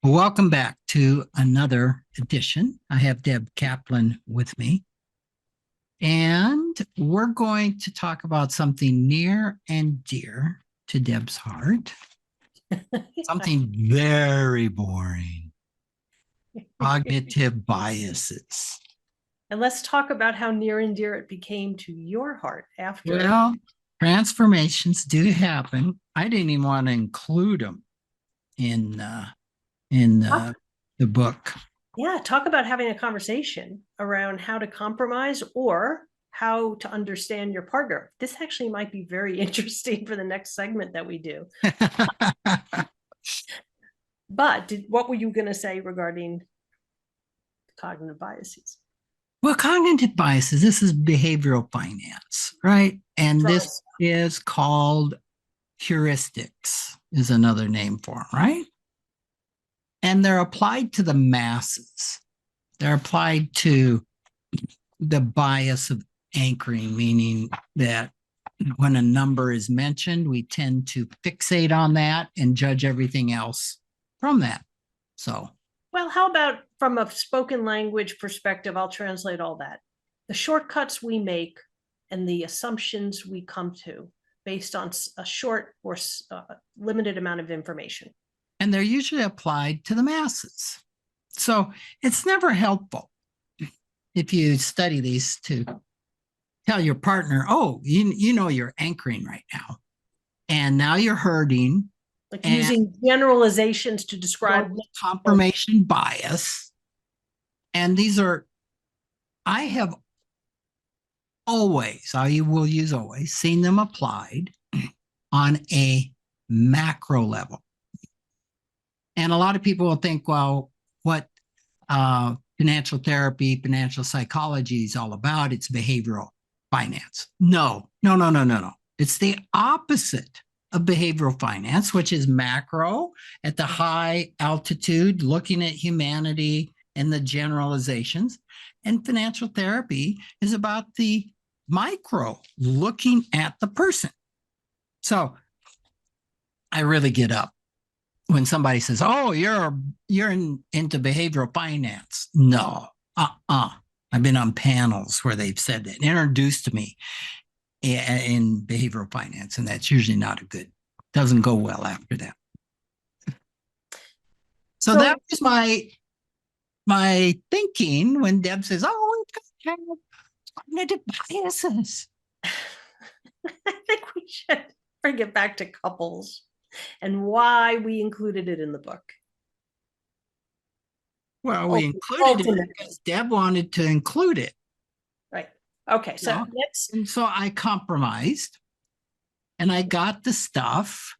Welcome back to another edition. I have Deb Kaplan with me, and we're going to talk about something near and dear to Deb's heart, something very boring, cognitive biases. And let's talk about how near and dear it became to your heart after. Well, transformations do happen. I didn't even want to include them in the book. Yeah, talk about having a conversation around how to compromise or how to understand your partner. This actually might be very interesting for the next segment that we do. But what were you going to say regarding cognitive biases? Well, cognitive biases, this is behavioral finance, right? And this is called heuristics, is another name for them, right? And they're applied to the masses. They're applied to the bias of anchoring, meaning that when a number is mentioned, we tend to fixate on that and judge everything else from that. So, well, how about from a spoken language perspective? I'll translate all that. The shortcuts we make and the assumptions we come to based on a short or limited amount of information. And they're usually applied to the masses. So it's never helpful if you study these to tell your partner, oh, you know you're anchoring right now. And now you're hurting. Like using generalizations to describe confirmation bias. And these are, I have always, I will use always, seen them applied on a macro level. And a lot of people will think, well, what financial therapy, financial psychology is all about, it's behavioral finance. No. It's the opposite of behavioral finance, which is macro at the high altitude, looking at humanity and the generalizations. And financial therapy is about the micro, looking at the person. So I really get up when somebody says, oh, you're into behavioral finance. No, I've been on panels where they've said that, introduced to me in behavioral finance, and that's usually not a good, doesn't go well after that. So that was my thinking when Deb says, oh, we've got to have cognitive biases. I think we should bring it back to couples and why we included it in the book. Well, we included it because Deb wanted to include it. Right. Okay. So and so I compromised and I got the stuff.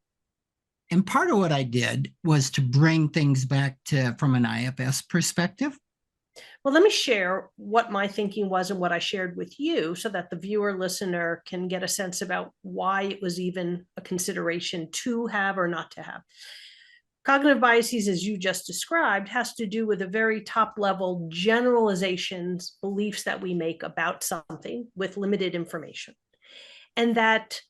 And part of what I did was to bring things back from an IFS perspective. Well, let me share what my thinking was and what I shared with you so that the viewer listener can get a sense about why it was even a consideration to have or not to have. Cognitive biases, as you just described, has to do with a very top level generalizations, beliefs that we make about something with limited information. And that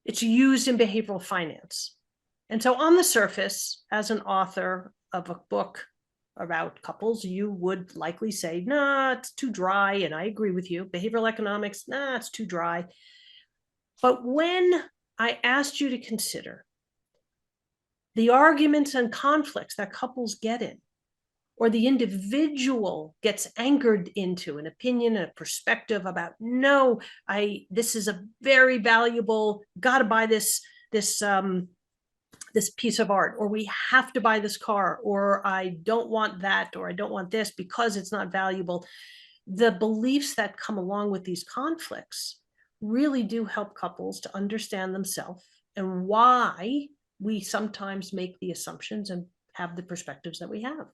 it's used in behavioral finance. And so on the surface, as an author of a book about couples, you would likely say, nah, it's too dry. And I agree with you. Behavioral economics, nah, it's too dry. But when I asked you to consider the arguments and conflicts that couples get in, or the individual gets anchored into an opinion and a perspective about, no, this is a very valuable, gotta buy this piece of art, or we have to buy this car, or I don't want that, or I don't want this because it's not valuable. The beliefs that come along with these conflicts really do help couples to understand themselves and why we sometimes make the assumptions and have the perspectives that we have.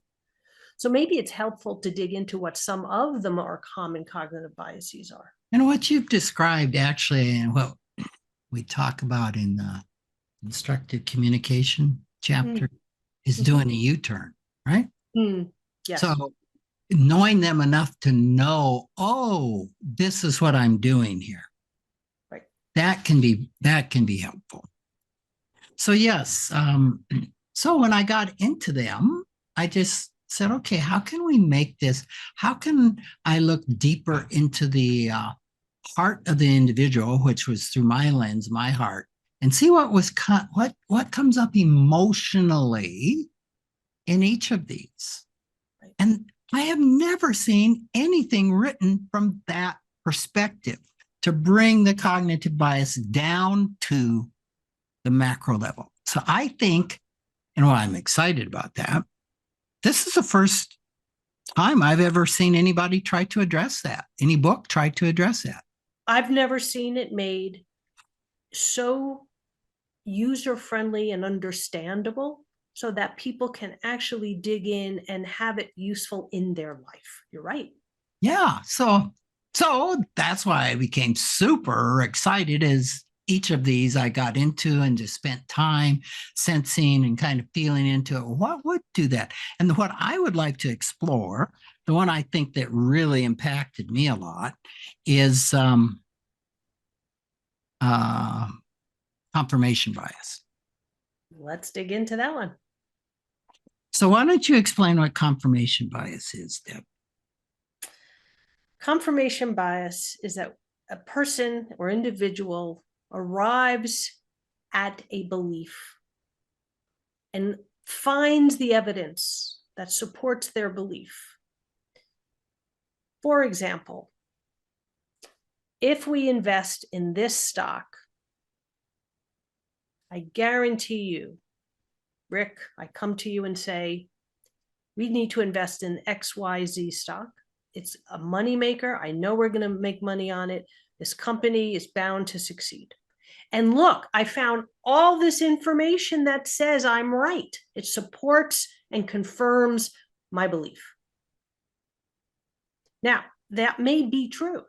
So maybe it's helpful to dig into what some of the more common cognitive biases are. And what you've described actually, and what we talk about in the constructive communication chapter is doing a U-turn, right? Yes. So knowing them enough to know, oh, this is what I'm doing here. Right. That can be helpful. So yes, So when I got into them, I just said, okay, how can we make this? How can I look deeper into the heart of the individual, which was through my lens, my heart, and see what comes up emotionally in each of these. And I have never seen anything written from that perspective to bring the cognitive bias down to the macro level. So I think, and well, I'm excited about that. This is the first time I've ever seen anybody try to address that. Any book try to address that. I've never seen it made so user-friendly and understandable so that people can actually dig in and have it useful in their life. You're right. Yeah. So that's why I became super excited as each of these I got into and just spent time sensing and kind of feeling into it. What would do that? And what I would like to explore, the one I think that really impacted me a lot is confirmation bias. Let's dig into that one. So why don't you explain what confirmation bias is, Deb? Confirmation bias is that a person or individual arrives at a belief and finds the evidence that supports their belief. For example, if we invest in this stock, I guarantee you, Rick, I come to you and say, we need to invest in XYZ stock. It's a moneymaker. I know we're going to make money on it. This company is bound to succeed. And look, I found all this information that says I'm right. It supports and confirms my belief. Now, that may be true.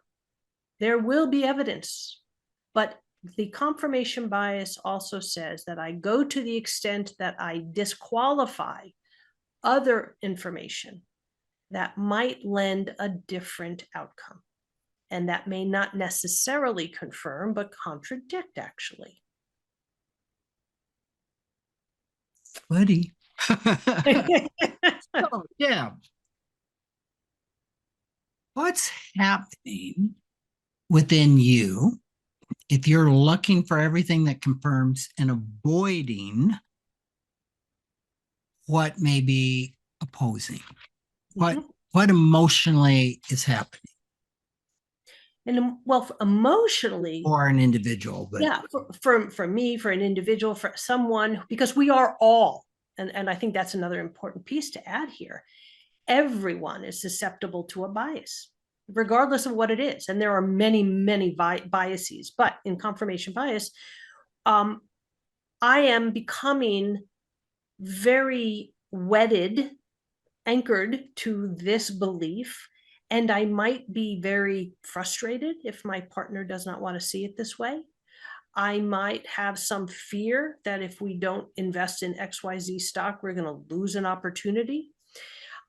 There will be evidence, but the confirmation bias also says that I go to the extent that I disqualify other information that might lend a different outcome. And that may not necessarily confirm, but contradict, actually. Buddy. Oh, yeah. What's happening within you if you're looking for everything that confirms and avoiding what may be opposing? What emotionally is happening? And well, emotionally, or an individual, but yeah, for me, for an individual, for someone, because we are all, and I think that's another important piece to add here. Everyone is susceptible to a bias, regardless of what it is. And there are many, many biases, but in confirmation bias, I am becoming very wedded, anchored to this belief. And I might be very frustrated if my partner does not want to see it this way. I might have some fear that if we don't invest in XYZ stock, we're going to lose an opportunity.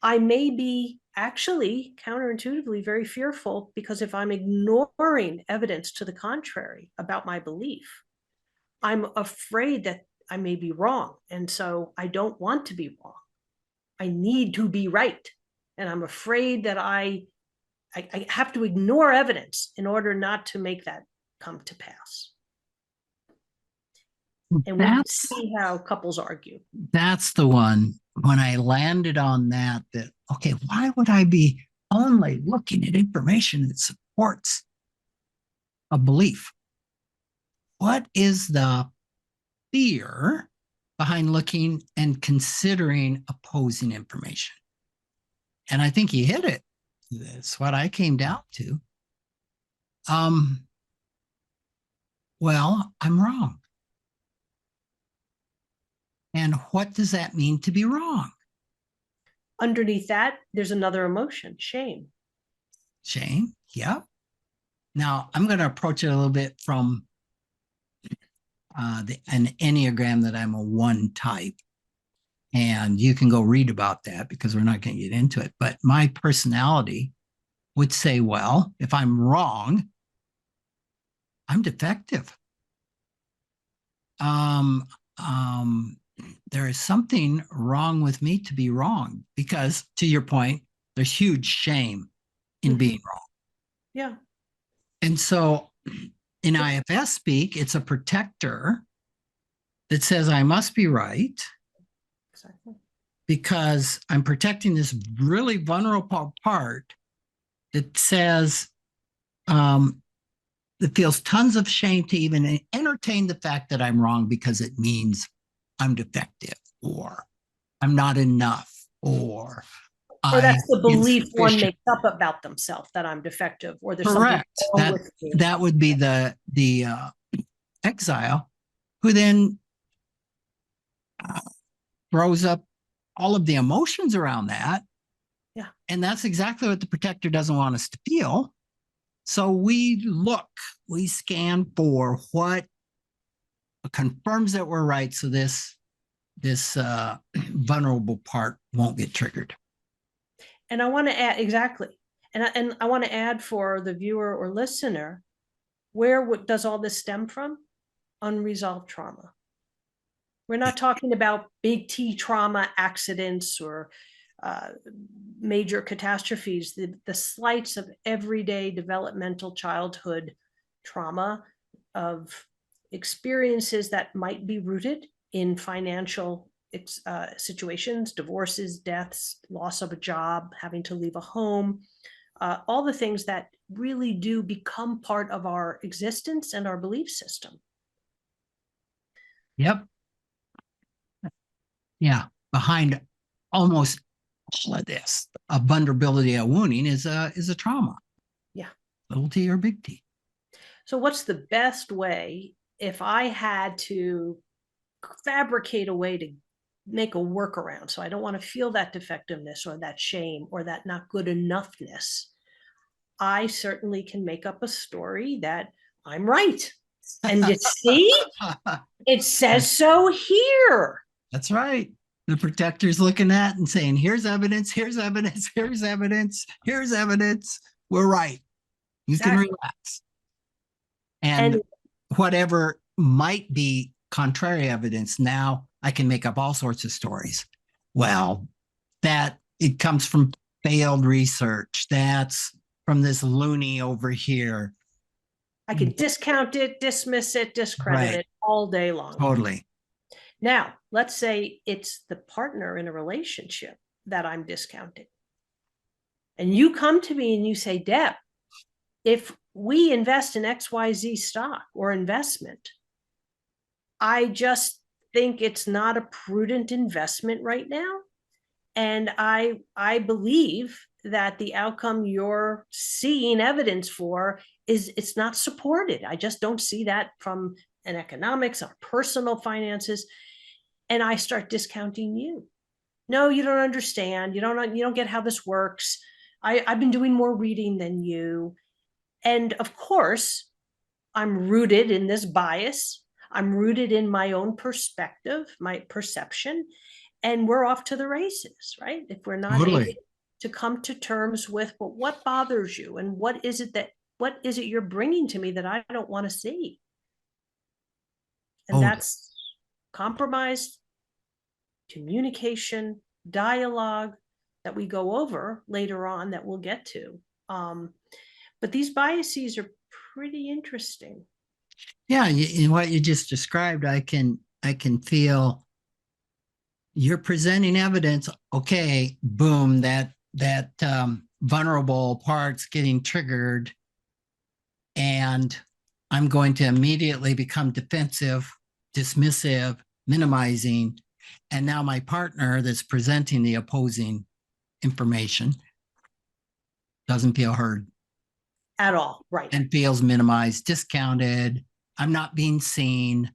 I may be actually counterintuitively very fearful because if I'm ignoring evidence to the contrary about my belief, I'm afraid that I may be wrong. And so I don't want to be wrong. I need to be right. And I'm afraid that I have to ignore evidence in order not to make that come to pass. And we see how couples argue. That's the one when I landed on that, okay, why would I be only looking at information that supports a belief? What is the fear behind looking and considering opposing information? And I think you hit it. That's what I came down to. Well, I'm wrong. And what does that mean to be wrong? Underneath that, there's another emotion, shame. Shame, yep. Now, I'm going to approach it a little bit from an Enneagram that I'm a 1 type. And you can go read about that because we're not going to get into it. But my personality would say, well, if I'm wrong, I'm defective. there is something wrong with me to be wrong, because to your point, there's huge shame in being wrong. Yeah. And so in IFS speak, it's a protector that says I must be right Exactly. because I'm protecting this really vulnerable part that says, that feels tons of shame to even entertain the fact that I'm wrong, because it means I'm defective, or I'm not enough, or Or that's the belief one insufficient. makes up about themselves, that I'm defective, or there's something Correct. wrong with me. That would be the exile, who then throws up all of the emotions around that. Yeah. And that's exactly what the protector doesn't want us to feel. So we scan for what confirms that we're right, so this vulnerable part won't get triggered. And I want to add, exactly. And I want to add for the viewer or listener, where does all this stem from? Unresolved trauma. We're not talking about big T trauma, accidents, or major catastrophes. The slights of everyday developmental childhood trauma, of experiences that might be rooted in financial situations, divorces, deaths, loss of a job, having to leave a home, all the things that really do become part of our existence and our belief system. Yep. Yeah. Behind almost all of this, a vulnerability, a wounding is a trauma. Yeah. Little T or big T. So what's the best way, if I had to fabricate a way to make a workaround, so I don't want to feel that defectiveness or that shame or that not good enoughness? I certainly can make up a story that I'm right. And you see, it says so here. That's right. The protector's looking at and saying, here's evidence, here's evidence, here's evidence, here's evidence. We're right. You can relax. And whatever might be contrary evidence, now I can make up all sorts of stories. Well, that it comes from failed research. That's from this loony over here. I can discount it, dismiss it, discredit it all day long. Totally. Now, let's say it's the partner in a relationship that I'm discounting. And you come to me and you say, Deb, if we invest in XYZ stock or investment, I just think it's not a prudent investment right now. And I believe that the outcome you're seeing evidence for is it's not supported. I just don't see that from an economics or personal finances. And I start discounting you. No, you don't understand. You don't get how this works. I've been doing more reading than you. And of course, I'm rooted in this bias. I'm rooted in my own perspective, my perception, and we're off to the races, right? If we're not able to come to terms with, well, what bothers you, and what is it you're bringing to me that I don't want to see? And that's compromise, communication, dialogue that we go over later on that we'll get to. But these biases are pretty interesting. Yeah, in what you just described, I can feel you're presenting evidence. Okay, boom, that vulnerable part's getting triggered, and I'm going to immediately become defensive, dismissive, minimizing, and now my partner that's presenting the opposing information doesn't feel heard at all, right? And feels minimized, discounted. I'm not being seen.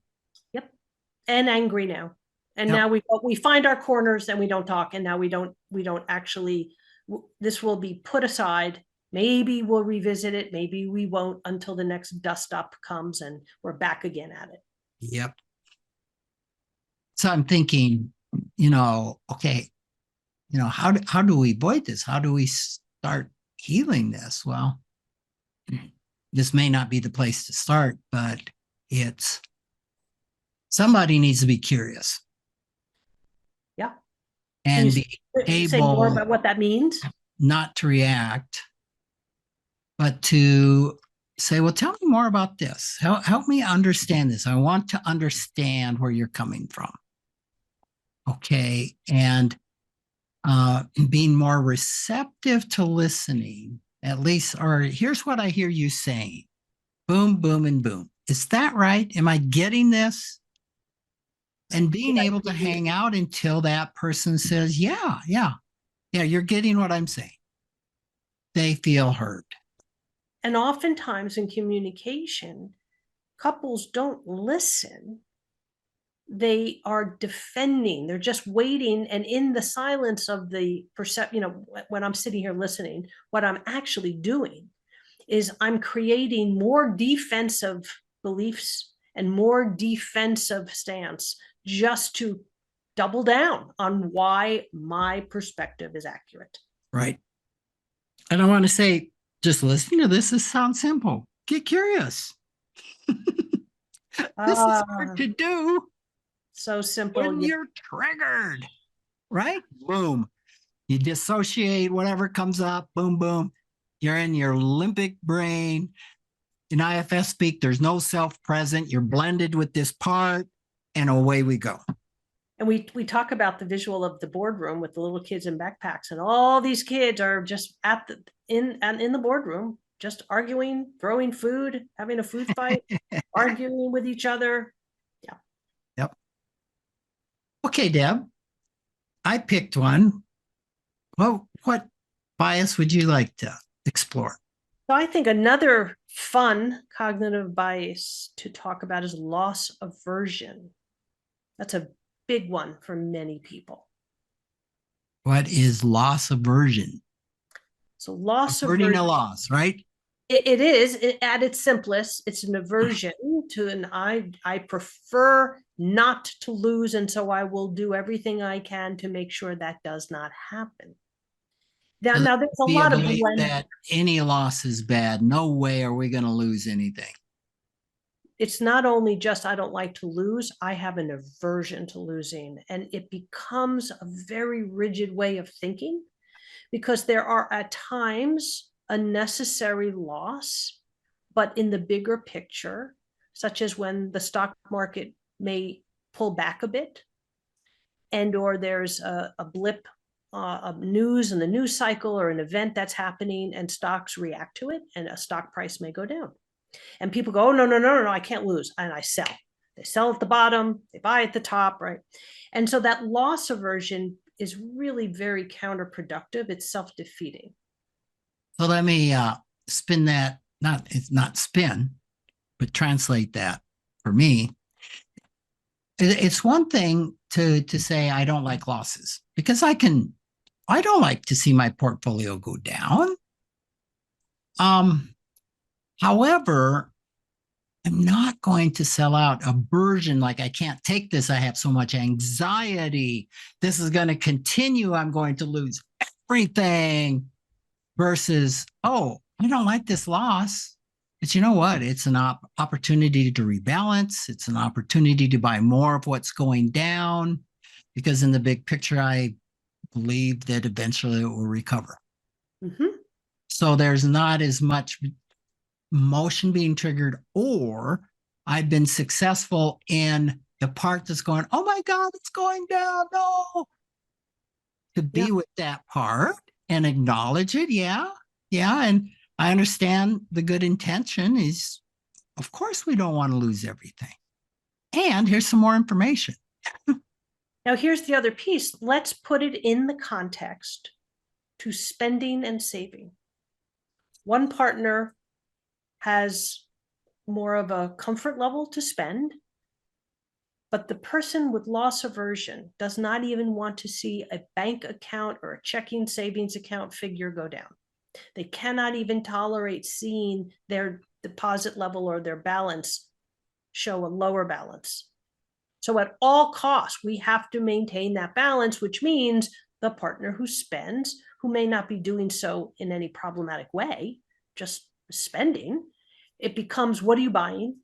Yep, and angry now. And now we find our corners and we don't talk, and now we don't actually, this will be put aside. Maybe we'll revisit it, maybe we won't, until the next dust up comes and we're back again at it. Yep. So I'm thinking, okay, how do we avoid this? How do we start healing this? Well, this may not be the place to start, but somebody needs to be curious. Can you and be say more able about what that means? not to react, but to say, well, tell me more about this. Help me understand this. I want to understand where you're coming from. Okay. And being more receptive to listening, at least, or here's what I hear you saying. Boom, boom, and boom. Is that right? Am I getting this? And being able to hang out until that person says, yeah, you're getting what I'm saying. They feel heard. And oftentimes in communication, couples don't listen. They are defending. They're just waiting. And in the silence of the when I'm sitting here listening, what I'm actually doing is I'm creating more defensive beliefs and more defensive stance just to double down on why my perspective is accurate. Right. And I want to say, just listening to this sounds simple. Get curious. This is hard to do. So simple. When you're triggered, right? Boom. You dissociate whatever comes up. Boom, boom. You're in your limbic brain. In IFS speak, there's no self present. You're blended with this part, and away we go. And we talk about the visual of the boardroom with the little kids in backpacks, and all these kids are just in the boardroom, just arguing, throwing food, having a food fight, arguing with each other. Yeah. Yep. Okay, Deb. I picked one. Well, what bias would you like to explore? So I think another fun cognitive bias to talk about is loss aversion. That's a big one for many people. What is loss aversion? So loss Averting aversion. a loss, right? It is at its simplest. It's an aversion to an I prefer not to lose, and so I will do everything I can to make sure that does not happen. Now there's a lot of belief that any loss is bad. No way are we going to lose anything. It's not only just I don't like to lose, I have an aversion to losing, and it becomes a very rigid way of thinking because there are at times a necessary loss, but in the bigger picture, such as when the stock market may pull back a bit, and or there's a blip of news in the news cycle or an event that's happening and stocks react to it and a stock price may go down. And people go, oh, no, I can't lose. And I sell. They sell at the bottom, they buy at the top, right? And so that loss aversion is really very counterproductive. It's self-defeating. So let me spin that, it's not spin, but translate that for me. It's one thing to say I don't like losses because I don't like to see my portfolio go down. However, I'm not going to sell out. Aversion, like I can't take this. I have so much anxiety. This is going to continue. I'm going to lose everything. Versus, oh, I don't like this loss. But you know what? It's an opportunity to rebalance. It's an opportunity to buy more of what's going down. Because in the big picture, I believe that eventually it will recover. Mm-hmm. So there's not as much emotion being triggered, or I've been successful in the part that's going, oh my God, it's going down. No. To be with that part and acknowledge it. Yeah. And I understand the good intention is, of course, we don't want to lose everything. And here's some more information. Now, here's the other piece. Let's put it in the context to spending and saving. One partner has more of a comfort level to spend, but the person with loss aversion does not even want to see a bank account or a checking savings account figure go down. They cannot even tolerate seeing their deposit level or their balance show a lower balance. So at all costs, we have to maintain that balance, which means the partner who spends, who may not be doing so in any problematic way, just spending, it becomes, what are you buying?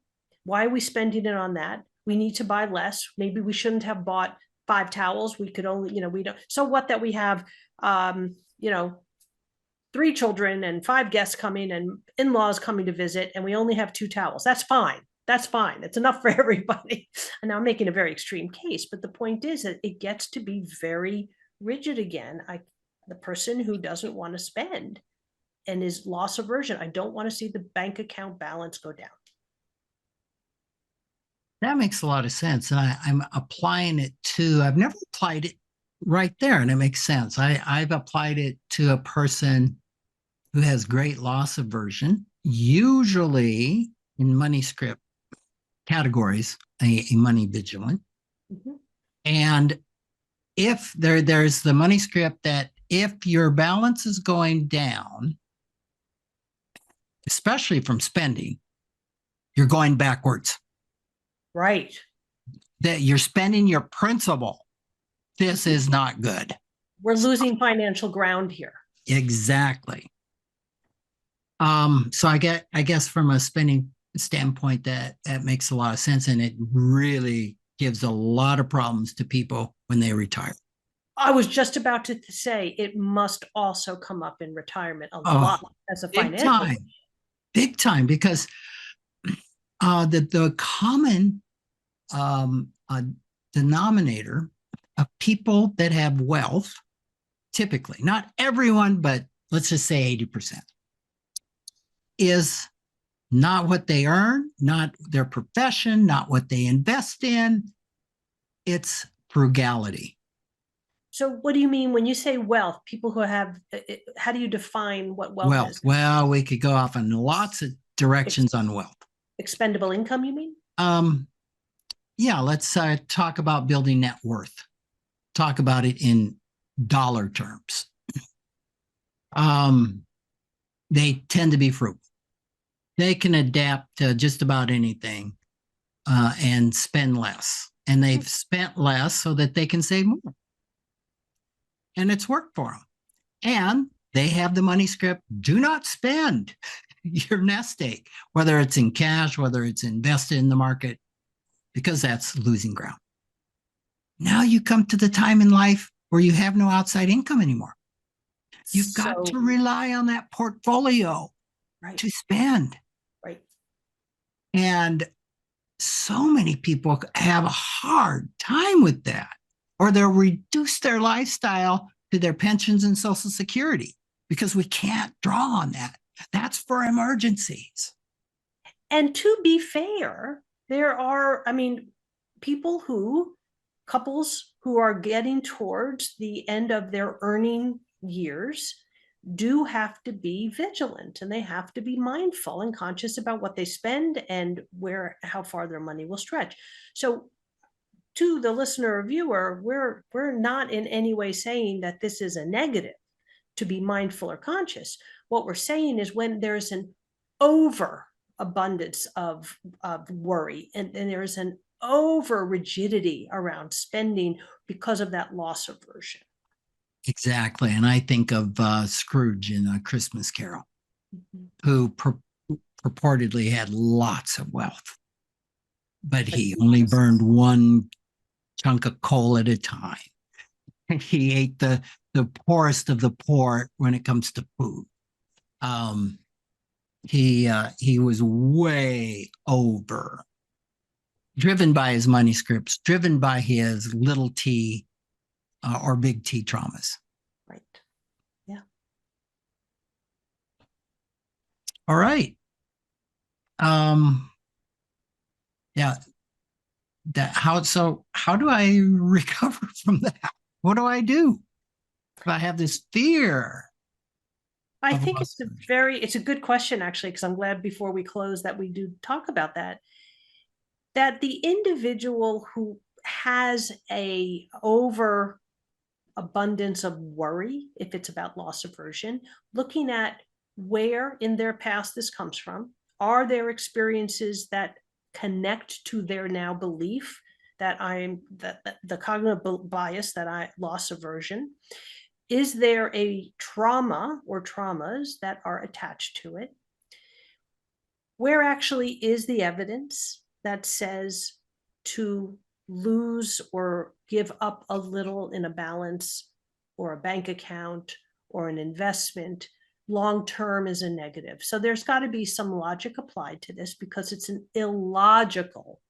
Why are we spending it on that? We need to buy less. Maybe we shouldn't have bought 5 towels, we could only, we don't, so what that we have, 3 children and 5 guests coming and in-laws coming to visit, and we only have 2 towels. That's fine. That's fine. It's enough for everybody. And now I'm making a very extreme case, but the point is that it gets to be very rigid again. The person who doesn't want to spend and is loss aversion, I don't want to see the bank account balance go down. That makes a lot of sense. And I'm applying it to, I've never applied it right there, and it makes sense. I've applied it to a person who has great loss aversion, usually in money script categories, a money vigilant. Mhm. And if there's the money script that if your balance is going down, especially from spending, you're going backwards. Right. That you're spending your principal. This is not good. We're losing financial ground here. Exactly. So I guess from a spending standpoint, that makes a lot of sense, and it really gives a lot of problems to people when they retire. I was just about to say it must also come up in retirement a lot as a Big financial. time, big time, because the common denominator of people that have wealth, typically, not everyone, but let's just say 80%, is not what they earn, not their profession, not what they invest in. It's frugality. So what do you mean when you say wealth? People who have, how do you define what wealth is? Well, we could go off in lots of directions on wealth. Expendable income, you mean? Yeah, let's talk about building net worth. Talk about it in dollar terms. They tend to be frugal. They can adapt to just about anything and spend less. And they've spent less so that they can save more. And it's worked for them. And they have the money script: do not spend your nest egg, whether it's in cash, whether it's invested in the market, because that's losing ground. Now you come to the time in life where you have no outside income anymore. You've got to rely on that portfolio to spend. Right. And so many people have a hard time with that, or they'll reduce their lifestyle to their pensions and Social Security because we can't draw on that. That's for emergencies. And to be fair, there are, couples who are getting towards the end of their earning years do have to be vigilant, and they have to be mindful and conscious about what they spend and how far their money will stretch. So to the listener or viewer, we're not in any way saying that this is a negative to be mindful or conscious. What we're saying is when there's an overabundance of worry and there's an over rigidity around spending because of that loss aversion. Exactly. And I think of Scrooge in A Christmas Carol, who purportedly had lots of wealth, but he only burned one chunk of coal at a time. He ate the poorest of the poor when it comes to food. He was way over, driven by his money scripts, driven by his little t or big T traumas. Right. Yeah. All right. Yeah. How do I recover from that? What do I do if I have this fear? I think it's a good question, actually, because I'm glad before we close that we do talk about that the individual who has a over abundance of worry, if it's about loss aversion, looking at where in their past this comes from. Are there experiences that connect to their now belief that the cognitive bias that I loss aversion? Is there a trauma or traumas that are attached to it? Where actually is the evidence that says to lose or give up a little in a balance or a bank account or an investment, long term is a negative. So there's got to be some logic applied to this because it's an illogical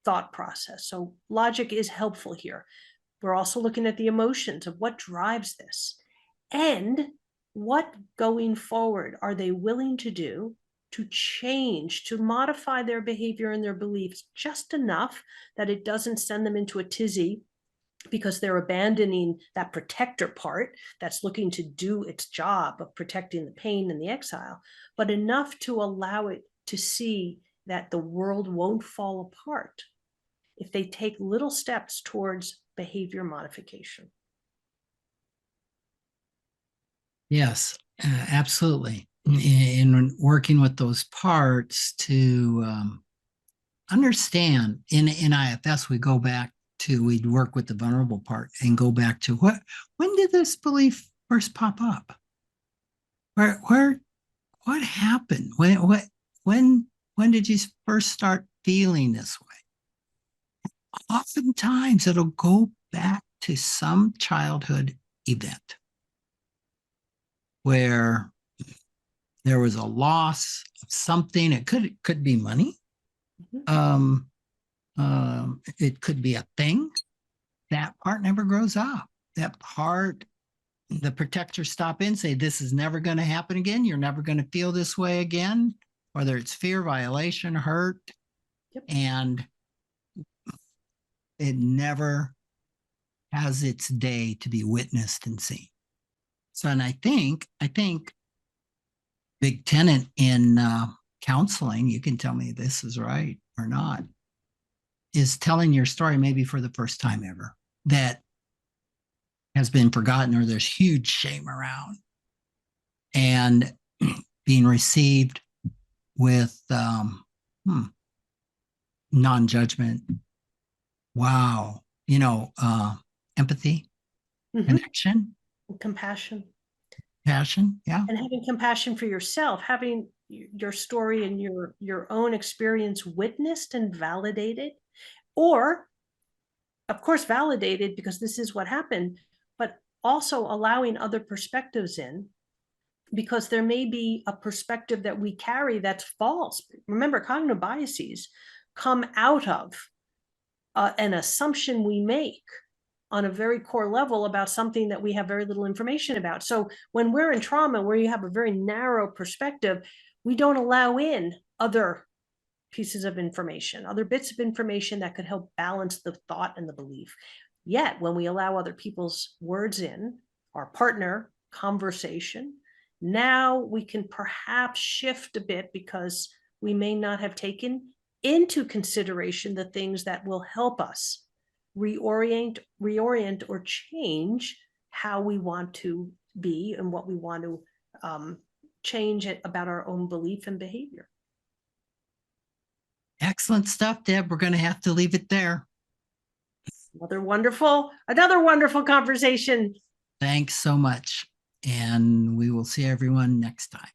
thought process. So logic is helpful here. We're also looking at the emotions of what drives this and what going forward are they willing to do to change, to modify their behavior and their beliefs just enough that it doesn't send them into a tizzy because they're abandoning that protector part that's looking to do its job of protecting the pain and the exile, but enough to allow it to see that the world won't fall apart if they take little steps towards behavior modification. Yes, absolutely. In working with those parts to understand, in IFS, we go back to, we'd work with the vulnerable part and go back to when did this belief first pop up? What happened? When did you first start feeling this way? Oftentimes it'll go back to some childhood event where there was a loss of something. It could be money. It could be a thing. That part never grows up. That part, the protectors stop in, say, this is never going to happen again. You're never going to feel this way again, whether it's fear, violation, hurt. Yep. And it never has its day to be witnessed and seen. So, and I think big tenet in counseling, you can tell me this is right or not, is telling your story maybe for the first time ever that has been forgotten or there's huge shame around, and being received with non-judgment. Wow. Empathy, connection, compassion, passion. Yeah. and having compassion for yourself, having your story and your own experience witnessed and validated, or of course validated because this is what happened, but also allowing other perspectives in, because there may be a perspective that we carry that's false. Remember, cognitive biases come out of an assumption we make on a very core level about something that we have very little information about. So when we're in trauma, where you have a very narrow perspective, we don't allow in other pieces of information, other bits of information that could help balance the thought and the belief. Yet when we allow other people's words in, our partner, conversation, now we can perhaps shift a bit because we may not have taken into consideration the things that will help us reorient or change how we want to be and what we want to change about our own belief and behavior. Excellent stuff, Deb. We're going to have to leave it there. Another wonderful conversation. Thanks so much. And we will see everyone next time.